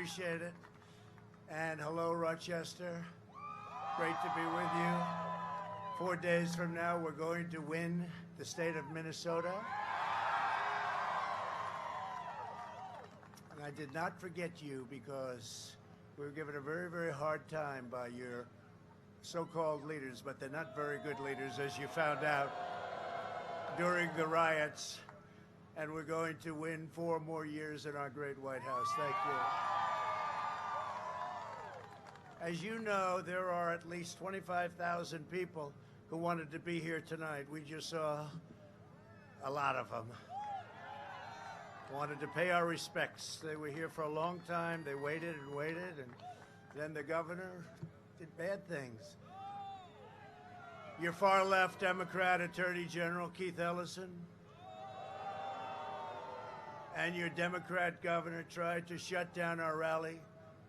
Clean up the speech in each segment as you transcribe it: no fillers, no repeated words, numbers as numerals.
Appreciate it. And hello, Rochester. Great to be with you. 4 days from now, we're going to win the state of Minnesota. And I did not forget you because we were given a very, very hard time by your so-called leaders, but they're not very good leaders, as you found out during the riots. And we're going to win 4 more years in our great White House. Thank you. As you know, there are at least 25,000 people who wanted to be here tonight. We just saw a lot of them. Wanted to pay our respects. They were here for a long time. They waited and waited, and then the governor did bad things. Your far-left Democrat Attorney General, Keith Ellison, and your Democrat governor tried to shut down our rally,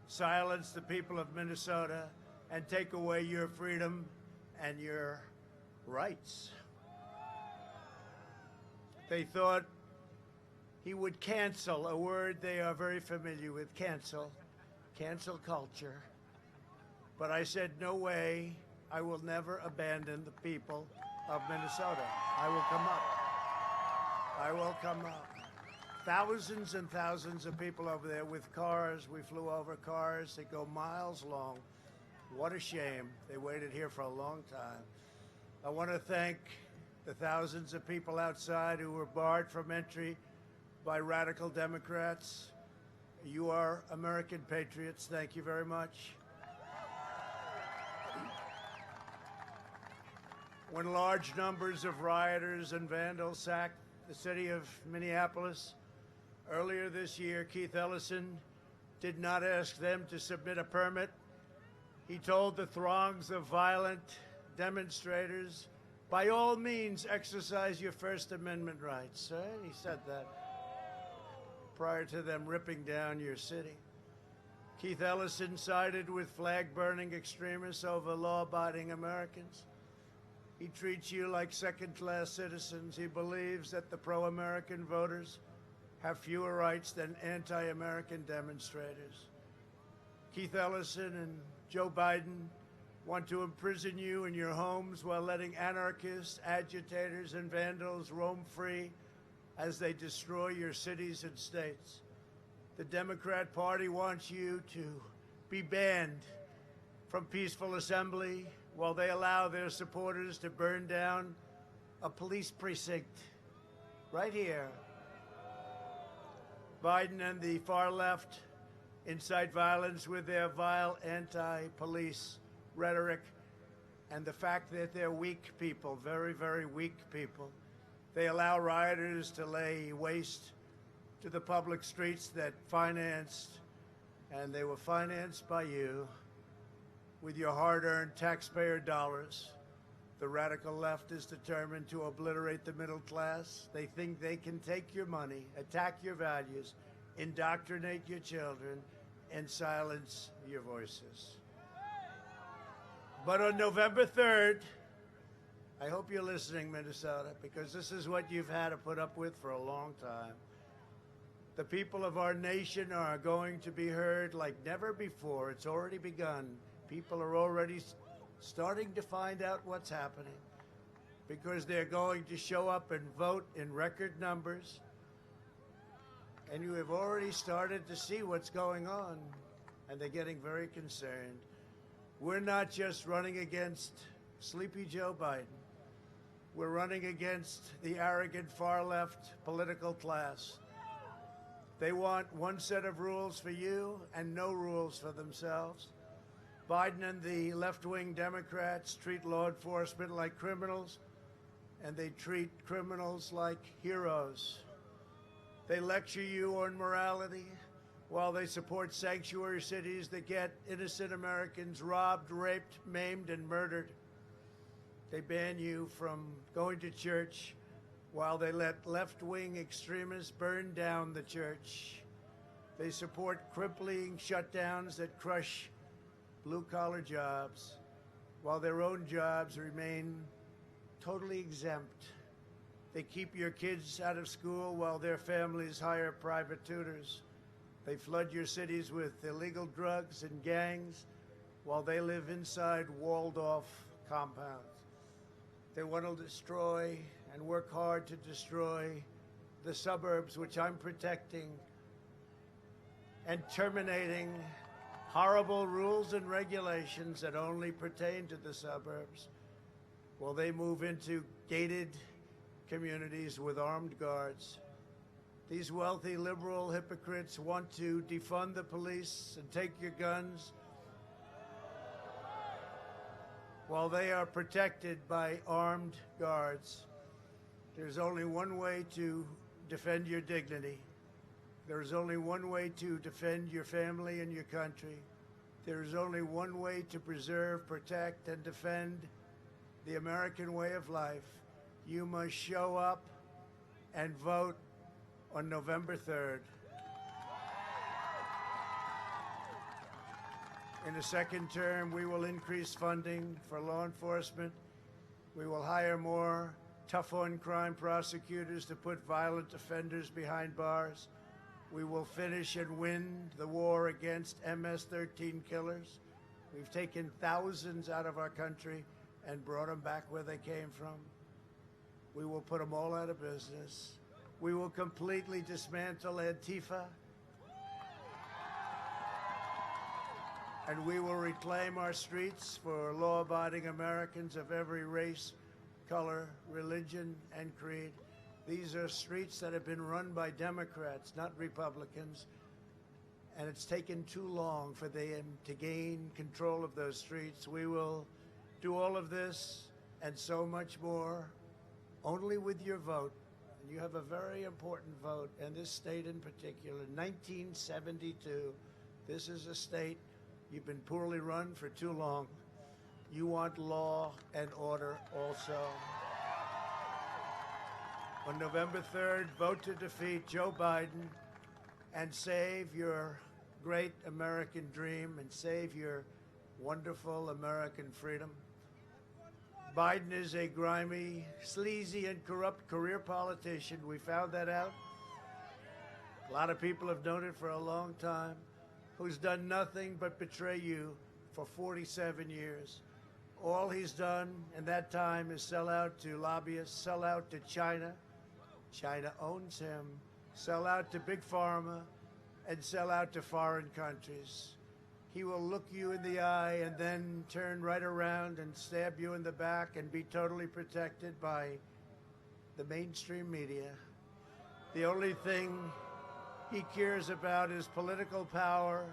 silence the people of Minnesota, and take away your freedom and your rights. They thought he would cancel, a word they are very familiar with, cancel culture. But I said, no way, I will never abandon the people of Minnesota. I will come up. I will come up. Thousands and thousands of people over there with cars. We flew over cars that go miles long. What a shame. They waited here for a long time. I want to thank the thousands of people outside who were barred from entry by radical Democrats. You are American patriots. Thank you very much. When large numbers of rioters and vandals sacked the city of Minneapolis earlier this year, Keith Ellison did not ask them to submit a permit. He told the throngs of violent demonstrators, by all means, exercise your First Amendment rights. He said that prior to them ripping down your city. Keith Ellison sided with flag-burning extremists over law-abiding Americans. He treats you like second-class citizens. He believes that the pro-American voters have fewer rights than anti-American demonstrators. Keith Ellison and Joe Biden want to imprison you in your homes while letting anarchists, agitators, and vandals roam free as they destroy your cities and states. The Democrat Party wants you to be banned from peaceful assembly while they allow their supporters to burn down a police precinct right here. Biden and the far left incite violence with their vile anti-police rhetoric and the fact that they're weak people, very, very weak people. They allow rioters to lay waste to the public streets that financed, and they were financed by you with your hard-earned taxpayer dollars. The radical left is determined to obliterate the middle class. They think they can take your money, attack your values, indoctrinate your children, and silence your voices. But on November 3rd, I hope you're listening, Minnesota, because this is what you've had to put up with for a long time. The people of our nation are going to be heard like never before. It's already begun. People are already starting to find out what's happening because they're going to show up and vote in record numbers. And you have already started to see what's going on, and they're getting very concerned. We're not just running against sleepy Joe Biden. We're running against the arrogant far-left political class. They want one set of rules for you and no rules for themselves. Biden and the left-wing Democrats treat law enforcement like criminals, and they treat criminals like heroes. They lecture you on morality while they support sanctuary cities that get innocent Americans robbed, raped, maimed, and murdered. They ban you from going to church while they let left-wing extremists burn down the church. They support crippling shutdowns that crush blue-collar jobs, while their own jobs remain totally exempt. They keep your kids out of school while their families hire private tutors. They flood your cities with illegal drugs and gangs while they live inside walled-off compounds. They want to destroy and work hard to destroy the suburbs, which I'm protecting, and terminating horrible rules and regulations that only pertain to the suburbs. While they move into gated communities with armed guards. These wealthy liberal hypocrites want to defund the police and take your guns while they are protected by armed guards. There's only one way to defend your dignity. There's only one way to defend your family and your country. There's only one way to preserve, protect, and defend the American way of life. You must show up and vote on November 3rd. In the second term, we will increase funding for law enforcement. We will hire more tough-on-crime prosecutors to put violent offenders behind bars. We will finish and win the war against MS-13 killers. We've taken thousands out of our country and brought them back where they came from. We will put them all out of business. We will completely dismantle Antifa. And we will reclaim our streets for law-abiding Americans of every race, color, religion, and creed. These are streets that have been run by Democrats, not Republicans. And it's taken too long for them to gain control of those streets. We will do all of this and so much more only with your vote. And you have a very important vote in this state in particular. 1972, this is a state you've been poorly run for too long. You want law and order also. On November 3rd, vote to defeat Joe Biden and save your great American dream and save your wonderful American freedom. Biden is a grimy, sleazy, and corrupt career politician. We found that out. A lot of people have known it for a long time, who's done nothing but betray you for 47 years. All he's done in that time is sell out to lobbyists, sell out to China. China owns him. Sell out to Big Pharma and sell out to foreign countries. He will look you in the eye and then turn right around and stab you in the back and be totally protected by the mainstream media. The only thing he cares about is political power,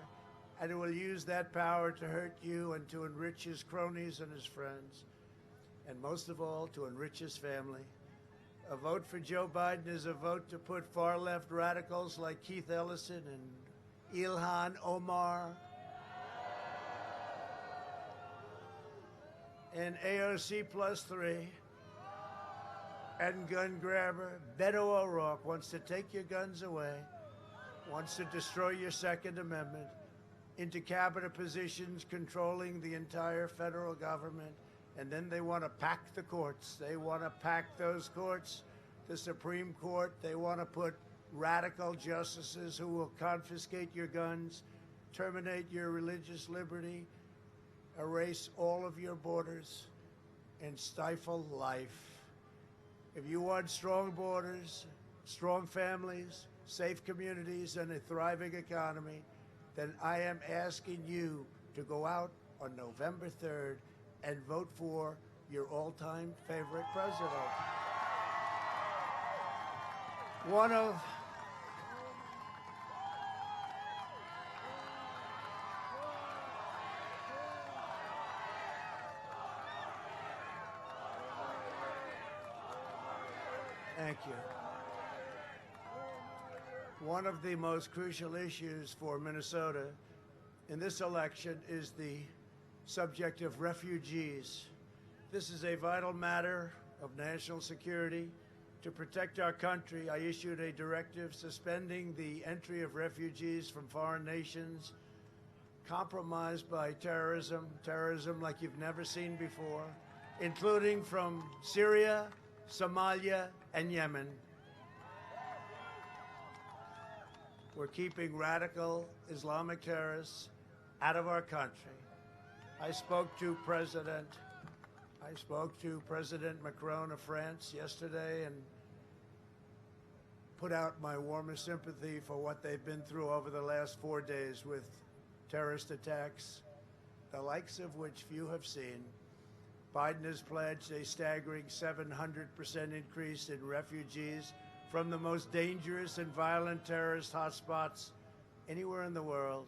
and he will use that power to hurt you and to enrich his cronies and his friends, and most of all, to enrich his family. A vote for Joe Biden is a vote to put far-left radicals like Keith Ellison and Ilhan Omar and AOC +3 and gun grabber Beto O'Rourke wants to take your guns away, wants to destroy your Second Amendment, into cabinet positions controlling the entire federal government, and then they want to pack the courts. They want to pack those courts, the Supreme Court. They want to put radical justices who will confiscate your guns, terminate your religious liberty, erase all of your borders, and stifle life. If you want strong borders, strong families, safe communities, and a thriving economy, then I am asking you to go out on November 3rd and vote for your all-time favorite president. Thank you. One of the most crucial issues for Minnesota in this election is the subject of refugees. This is a vital matter of national security. To protect our country, I issued a directive suspending the entry of refugees from foreign nations compromised by terrorism like you've never seen before, including from Syria, Somalia, and Yemen. We're keeping radical Islamic terrorists out of our country. I spoke to President Macron of France yesterday and put out my warmest sympathy for what they've been through over the last 4 days with terrorist attacks, the likes of which few have seen. Biden has pledged a staggering 700% increase in refugees from the most dangerous and violent terrorist hotspots anywhere in the world.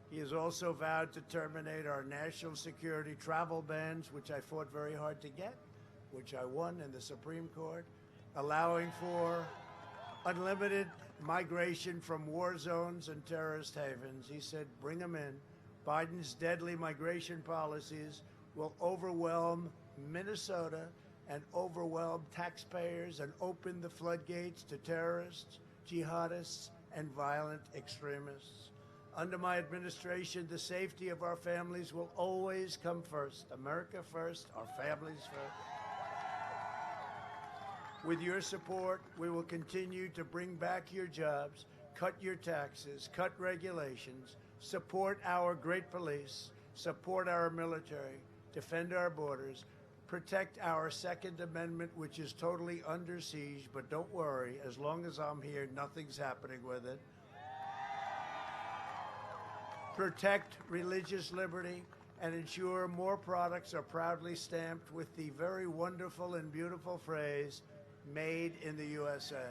He has also vowed to terminate our national security travel bans, which I fought very hard to get, which I won in the Supreme Court, allowing for unlimited migration from war zones and terrorist havens. He said, bring them in. Biden's deadly migration policies will overwhelm Minnesota and overwhelm taxpayers and open the floodgates to terrorists, jihadists, and violent extremists. Under my administration, the safety of our families will always come first. America first, our families first. With your support, we will continue to bring back your jobs, cut your taxes, cut regulations, support our great police, support our military, defend our borders, protect our Second Amendment, which is totally under siege, but don't worry, as long as I'm here, nothing's happening with it. Protect religious liberty and ensure more products are proudly stamped with the very wonderful and beautiful phrase, made in the USA.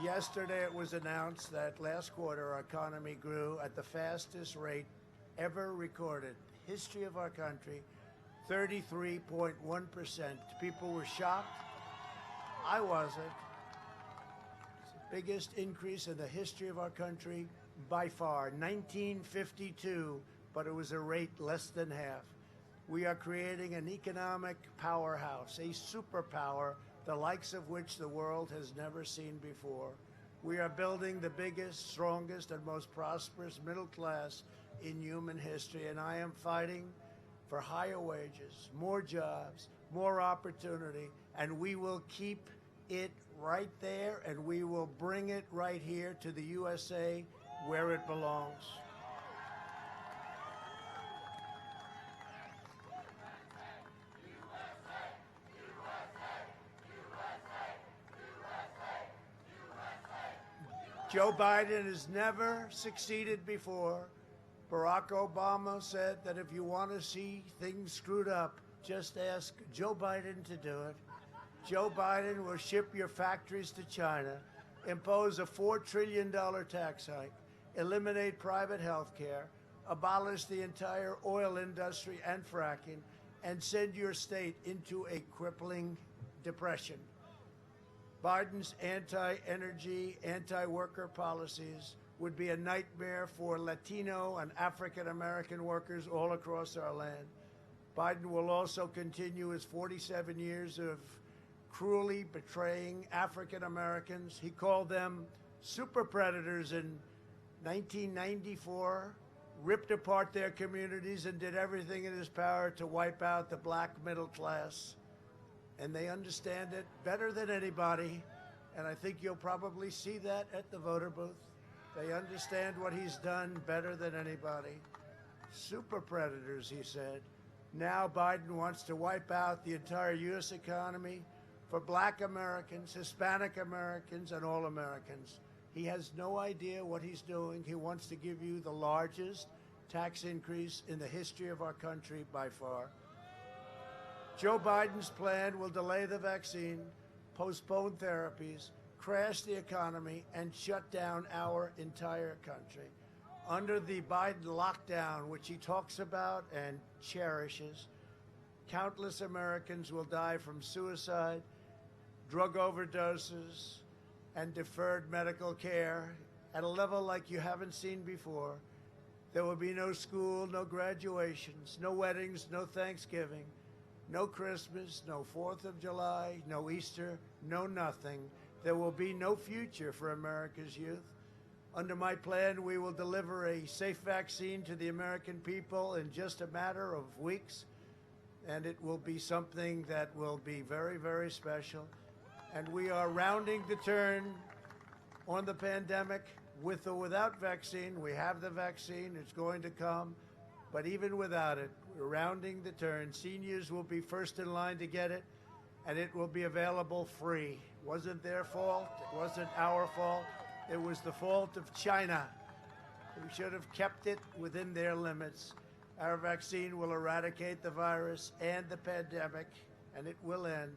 Yesterday it was announced that last quarter our economy grew at the fastest rate ever recorded. History of our country, 33.1%. People were shocked. I wasn't. Biggest increase in the history of our country by far, 1952, but it was a rate less than half. We are creating an economic powerhouse, a superpower, the likes of which the world has never seen before. We are building the biggest, strongest, and most prosperous middle class in human history, and I am fighting for higher wages, more jobs, more opportunity, and we will keep it right there, and we will bring it right here to the USA where it belongs. Joe Biden has never succeeded before. Barack Obama said that if you want to see things screwed up, just ask Joe Biden to do it. Joe Biden will ship your factories to China, impose a $4 trillion tax hike, eliminate private health care, abolish the entire oil industry and fracking, and send your state into a crippling depression. Biden's anti-energy, anti-worker policies would be a nightmare for Latino and African-American workers all across our land. Biden will also continue his 47 years of cruelly betraying African-Americans. He called them super predators in 1994, ripped apart their communities, and did everything in his power to wipe out the black middle class. And they understand it better than anybody, and I think you'll probably see that at the voter booth. They understand what he's done better than anybody. Super predators, he said. Now Biden wants to wipe out the entire U.S. economy for black Americans, Hispanic Americans, and all Americans. He has no idea what he's doing. He wants to give you the largest tax increase in the history of our country by far. Joe Biden's plan will delay the vaccine, postpone therapies, crash the economy, and shut down our entire country. Under the Biden lockdown, which he talks about and cherishes, countless Americans will die from suicide, drug overdoses, and deferred medical care at a level like you haven't seen before. There will be no school, no graduations, no weddings, no Thanksgiving, no Christmas, no 4th of July, no Easter, no nothing. There will be no future for America's youth. Under my plan, we will deliver a safe vaccine to the American people in just a matter of weeks, and it will be something that will be very, very special. And we are rounding the turn on the pandemic, with or without vaccine. We have the vaccine. It's going to come. But even without it, we're rounding the turn. Seniors will be first in line to get it, and it will be available free. It wasn't their fault. It wasn't our fault. It was the fault of China. We should have kept it within their limits. Our vaccine will eradicate the virus and the pandemic, and it will end.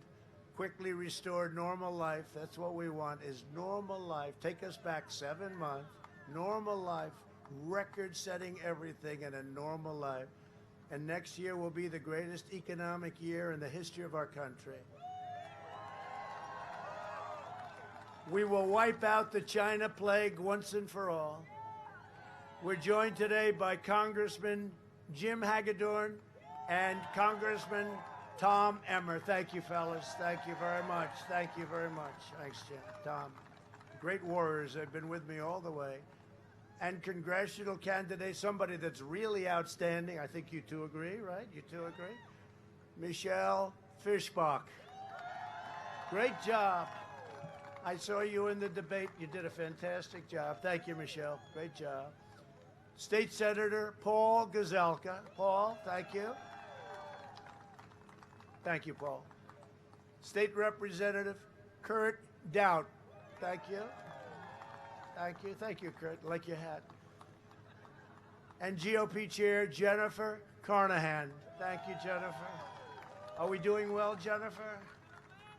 Quickly restore normal life. That's what we want, is normal life. Take us back 7 months. Normal life, record-setting everything in a normal life. And next year will be the greatest economic year in the history of our country. We will wipe out the China plague once and for all. We're joined today by Congressman Jim Hagedorn and Congressman Tom Emmer. Thank you, fellas. Thank you very much. Thank you very much. Thanks, Jim. Tom. Great warriors. They've been with me all the way. And congressional candidate, somebody that's really outstanding. I think you two agree, right? You two agree? Michelle Fischbach. Great job. I saw you in the debate. You did a fantastic job. Thank you, Michelle. Great job. State Senator Paul Gazelka. Paul, thank you. Thank you, Paul. State Representative Kurt Doubt. Thank you. Thank you. Thank you, Kurt. I like your hat. And GOP Chair Jennifer Carnahan. Thank you, Jennifer. Are we doing well, Jennifer?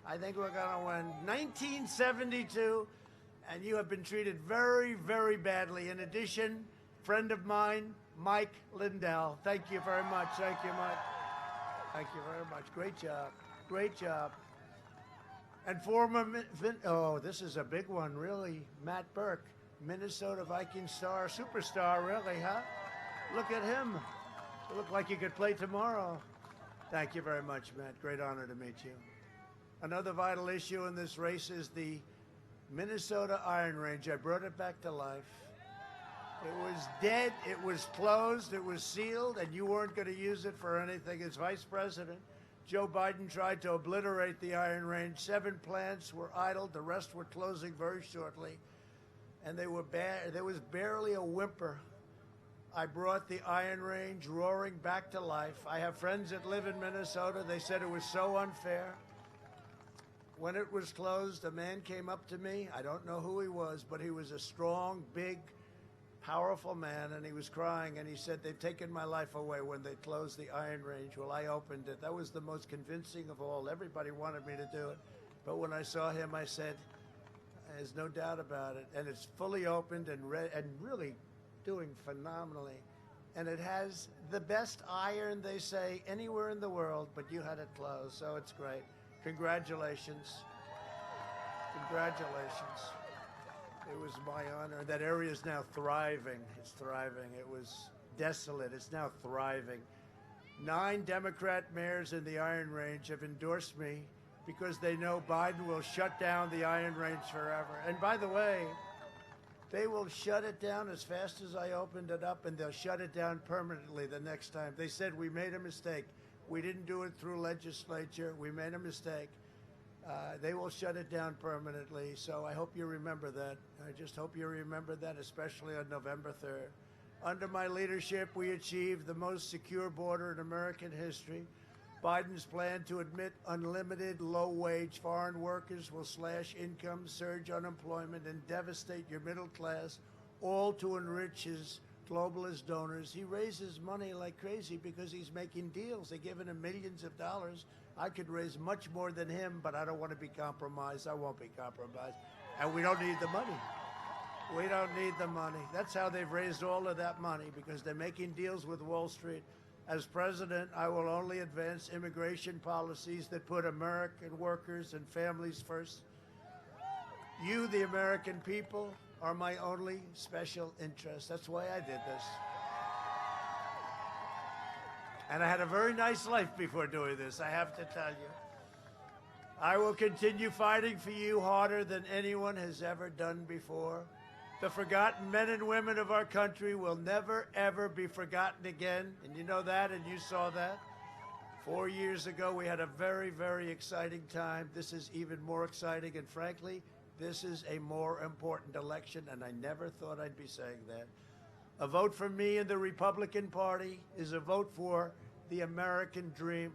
I think we're going to win. 1972, and you have been treated very, very badly. In addition, friend of mine, Mike Lindell. Thank you very much. Thank you, Mike. Thank you very much. Great job. Great job. And former, this is a big one, really. Matt Burke, Minnesota Viking star, superstar, really, huh? Look at him. You look like you could play tomorrow. Thank you very much, Matt. Great honor to meet you. Another vital issue in this race is the Minnesota Iron Range. I brought it back to life. It was dead, it was closed, it was sealed, and you weren't going to use it for anything. As vice president, Joe Biden tried to obliterate the Iron Range. 7 plants were idled, the rest were closing very shortly, and they were there was barely a whimper. I brought the Iron Range roaring back to life. I have friends that live in Minnesota. They said it was so unfair. When it was closed, a man came up to me. I don't know who he was, but he was a strong, big, powerful man, and he was crying, and he said, they've taken my life away when they closed the Iron Range. Well, I opened it. That was the most convincing of all. Everybody wanted me to do it. But when I saw him, I said, there's no doubt about it. And it's fully opened and really doing phenomenally. And it has the best iron, they say, anywhere in the world, but you had it closed, so it's great. Congratulations. Congratulations. It was my honor. That area is now thriving. It's thriving. It was desolate. It's now thriving. 9 Democrat mayors in the Iron Range have endorsed me because they know Biden will shut down the Iron Range forever. And by the way, they will shut it down as fast as I opened it up, and they'll shut it down permanently the next time. They said, we made a mistake. We didn't do it through legislature. We made a mistake. They will shut it down permanently, so I hope you remember that. I just hope you remember that, especially on November 3rd. Under my leadership, we achieved the most secure border in American history. Biden's plan to admit unlimited low-wage foreign workers will slash income, surge unemployment, and devastate your middle class, all to enrich his globalist donors. He raises money like crazy because he's making deals. They're giving him millions of dollars. I could raise much more than him, but I don't want to be compromised. I won't be compromised. And we don't need the money. We don't need the money. That's how they've raised all of that money, because they're making deals with Wall Street. As president, I will only advance immigration policies that put American workers and families first. You, the American people, are my only special interest. That's why I did this. And I had a very nice life before doing this, I have to tell you. I will continue fighting for you harder than anyone has ever done before. The forgotten men and women of our country will never, ever be forgotten again. And you know that, and you saw that. 4 years ago, we had a very, very exciting time. This is even more exciting, and frankly, This is a more important election, and I never thought I'd be saying that. A vote for me and the Republican Party is a vote for the American dream.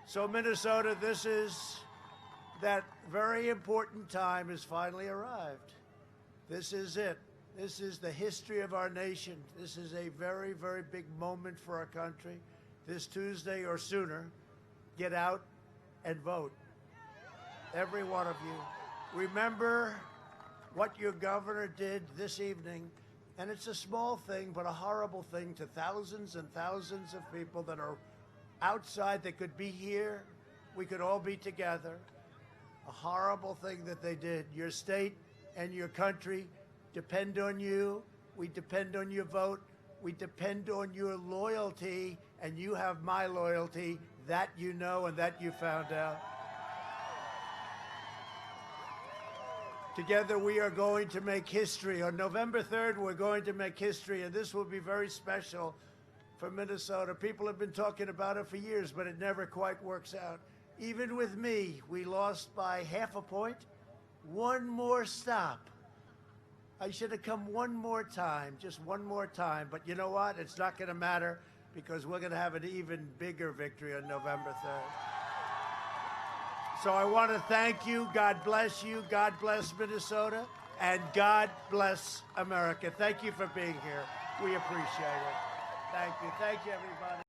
So, Minnesota, this is that very important time has finally arrived. This is it. This is the history of our nation. This is a very, very big moment for our country. This Tuesday or sooner, get out and vote. Every one of you. Remember what your governor did this evening, and it's a small thing, but a horrible thing to thousands and thousands of people that are outside that could be here. We could all be together. A horrible thing that they did. Your state and your country depend on you. We depend on your vote. We depend on your loyalty, and you have my loyalty. That you know and that you found out. Together we are going to make history. On November 3rd, we're going to make history, and this will be very special for Minnesota. People have been talking about it for years, but it never quite works out. Even with me, we lost by half a point. One more stop. I should have come one more time, just one more time. But you know what? It's not going to matter because we're going to have an even bigger victory on November 3rd. So I want to thank you. God bless you. God bless Minnesota. And God bless America. Thank you for being here. We appreciate it. Thank you. Thank you, everybody.